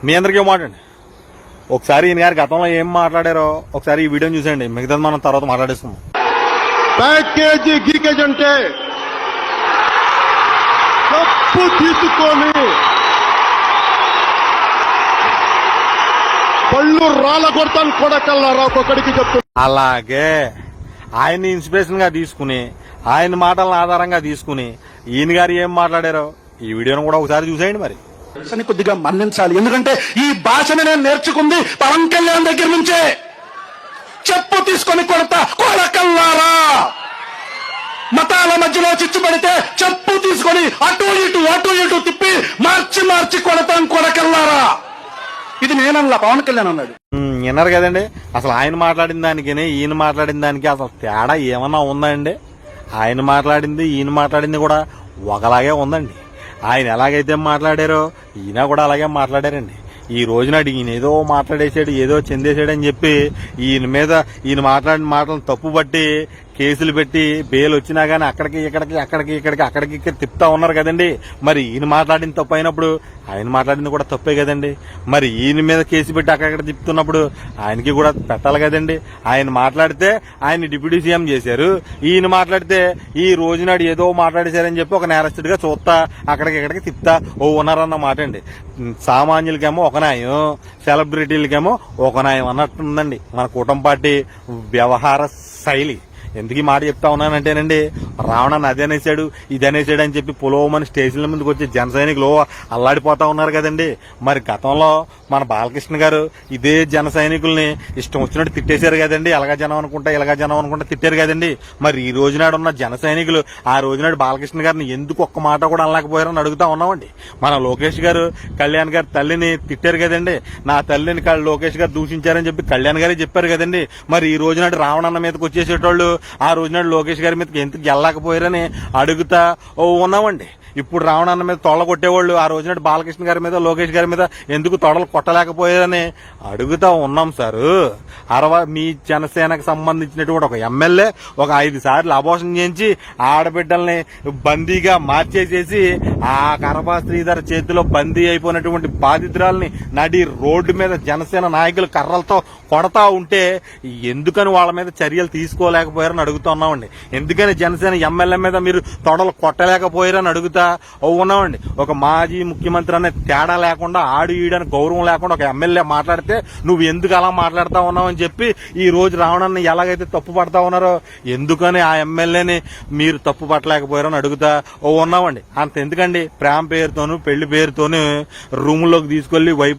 మీ అందరికీ మాట్లాడండి. ఒకసారి ఈయన గారు గతంలో ఏం మాట్లాడారో ఒకసారి ఈ వీడియోని చూసేయండి. మిగతాది మనం తర్వాత మాట్లాడేసుకుందాం. ప్యాకేజీ గీకేజ్ అంటే తప్పు తీసుకొని పళ్ళు రాళ్ళ కొడతాను కొడకల్లారా ఒక్కొక్కడికి చెప్తున్నా. అలాగే ఆయన్ని ఇన్స్పిరేషన్ గా తీసుకుని ఆయన మాటలను ఆధారంగా తీసుకుని ఈయన గారు ఏం మాట్లాడారో ఈ వీడియోను కూడా ఒకసారి చూసేయండి. మరి కొద్దిగా మన్నించాలి. ఎందుకంటే ఈ భాషను నేను నేర్చుకుంది పవన్ కళ్యాణ్ దగ్గర నుంచే. చెప్పు తీసుకొని కొడతా కొడకల్లారా. మతాల మధ్యలో చిచ్చు పడితే చెప్పు తీసుకొని అటు ఇటు తిప్పి మార్చి కొడతాం కొడకల్లారా. ఇది నేనల్లా, పవన్ కళ్యాణ్ అన్నాడు. విన్నారు కదండి. అసలు ఆయన మాట్లాడిన దానికి ఈయన మాట్లాడిన దానికి అసలు తేడా ఏమన్నా ఉందా అండి? ఆయన మాట్లాడింది ఈయన మాట్లాడింది కూడా ఒకలాగే ఉందండి. ఆయన ఎలాగైతే మాట్లాడారో ఈయన కూడా అలాగే మాట్లాడారండి. ఈ రోజునాడు ఈయన ఏదో మాట్లాడేసాడు, ఏదో చెందేశాడని చెప్పి ఈయన మాట్లాడిన మాటలను తప్పు పట్టి కేసులు పెట్టి బెయిల్ వచ్చినా గానీ అక్కడికి తిప్పుతా ఉన్నారు కదండి. మరి ఈయన మాట్లాడిన తప్పు అయినప్పుడు ఆయన మాట్లాడింది కూడా తప్పే కదండి. మరి ఈయన మీద కేసు పెట్టి అక్కడ తిప్పుతున్నప్పుడు ఆయనకి కూడా పెట్టాలి కదండి. ఆయన మాట్లాడితే ఆయన డిప్యూటీ సీఎం చేశారు, ఈయన మాట్లాడితే ఈ రోజునాడు ఏదో మాట్లాడేశారని చెప్పి ఒక నేరస్తుడిగా చూస్తా అక్కడికి తిప్పుతా ఉన్నారన్న మాట అండి. సామాన్యులకేమో ఒక న్యాయం, సెలబ్రిటీలకేమో ఒక న్యాయం అన్నట్టుందండి మన కూటమి పార్టీ వ్యవహార శైలి. ఎందుకు ఈ మాట చెప్తా ఉన్నానంటేనండి, రావణాన్ని అదేనేసాడు ఇదనేసాడు అని చెప్పి పొలోమని స్టేషన్ల ముందుకు వచ్చి జన సైనికులు అల్లాడిపోతా ఉన్నారు కదండి. మరి గతంలో మన బాలకృష్ణ గారు ఇదే జన సైనికుల్ని ఇష్టం వచ్చినట్టు తిట్టేశారు కదండి. ఇలాగా జనం అనుకుంటా తిట్టారు కదండి. మరి ఈ రోజునాడు ఉన్న జన సైనికులు ఆ రోజునాడు బాలకృష్ణ గారిని ఎందుకు ఒక్క మాట కూడా అనలేకపోయారని అడుగుతా ఉన్నామండి. మన లోకేష్ గారు కళ్యాణ్ గారి తల్లిని తిట్టారు కదండి. నా తల్లిని లోకేష్ గారు దూషించారని చెప్పి కళ్యాణ్ గారే చెప్పారు కదండి. మరి ఈ రోజునాడు రావణన్న మీదకి వచ్చేసేటోళ్ళు ఆ రోజునాడు లోకేష్ గారి మీదకి ఎందుకు వెళ్ళలేకపోయారని అడుగుతా ఉన్నామండి. ఇప్పుడు రావణన్న మీద తొడలు కొట్టేవాళ్ళు ఆ రోజునాడు బాలకృష్ణ గారి మీద లోకేష్ గారి మీద ఎందుకు తొడలు కొట్టలేకపోయారని అడుగుతా ఉన్నాం సారు. మీ జనసేనకు సంబంధించినటువంటి ఒక ఎమ్మెల్యే ఒక 5 సార్లు అబోషన్ చేయించి ఆడబిడ్డల్ని బందీగా మార్చేసేసి ఆ కరపా శ్రీధర్ చేతిలో బందీ అయిపోయినటువంటి బాధితురాల్ని నడి రోడ్డు మీద జనసేన నాయకులు కర్రలతో కొడతా ఉంటే ఎందుకని వాళ్ళ మీద చర్యలు తీసుకోలేకపోయారని అడుగుతున్నామండి. ఎందుకని జనసేన ఎమ్మెల్యే మీద మీరు తొడలు కొట్టలేకపోయారని అడుగుతా ఉన్నామండి. ఒక మాజీ ముఖ్యమంత్రి అనే తేడా లేకుండా ఆడు ఈడని గౌరవం లేకుండా ఒక ఎమ్మెల్యే మాట్లాడితే నువ్వు ఎందుకు అలా మాట్లాడుతా ఉన్నావు అని చెప్పి ఈ రోజు రావణాన్ని ఎలాగైతే తప్పు పడతా ఉన్నారో ఎందుకని ఆ ఎమ్మెల్యేని మీరు తప్పు పట్టలేకపోయారని అడుగుతా ఉన్నామండి. అంత ఎందుకండి, ప్రేమ పేరుతోనూ పెళ్లి పేరుతోనూ రూముల్లోకి తీసుకెళ్లి వైపు